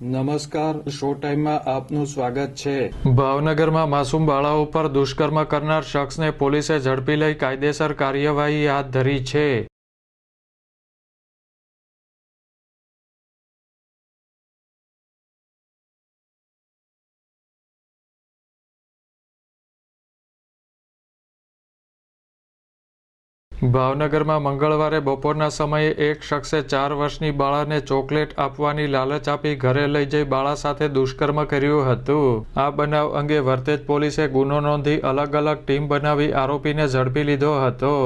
નમસ્કાર, શો ટાઈમમાં આપનું સ્વાગત છે। ભાવનગરમાં માસૂમ બાળાઓ પર દુષ્કર્મ કરનાર શખ્સને પોલીસે ઝડપી લઈ કાયદેસર કાર્યવાહી હાથ ધરી છે। ભાવનગરમાં મંગળવારે બપોરના સમયે એક શખ્સે 4 વર્ષની બાળાને ચોકલેટ આપવાની લાલચ આપી ઘરે લઈ જઈ બાળા સાથે દુષ્કર્મ કર્યું હતું। આ બનાવ અંગે વરતેજ પોલીસે ગુનો નોંધી અલગ અલગ ટીમ બનાવી આરોપીને ઝડપી લીધો હતો।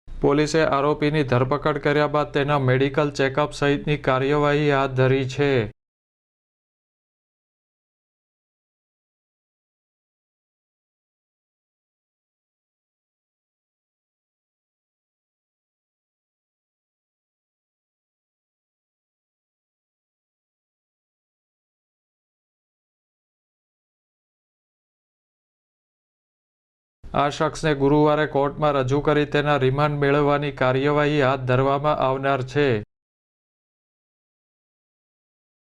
પોલીસે આરોપીની ધરપકડ કર્યા બાદ તેના મેડિકલ ચેકઅપ સહિતની કાર્યવાહી હાથ ધરી છે। આ શખ્સને ગુરુવારે કોર્ટમાં રજૂ કરી તેના રિમાન્ડ મેળવવાની કાર્યવાહી હાથ ધરવામાં આવનાર છે।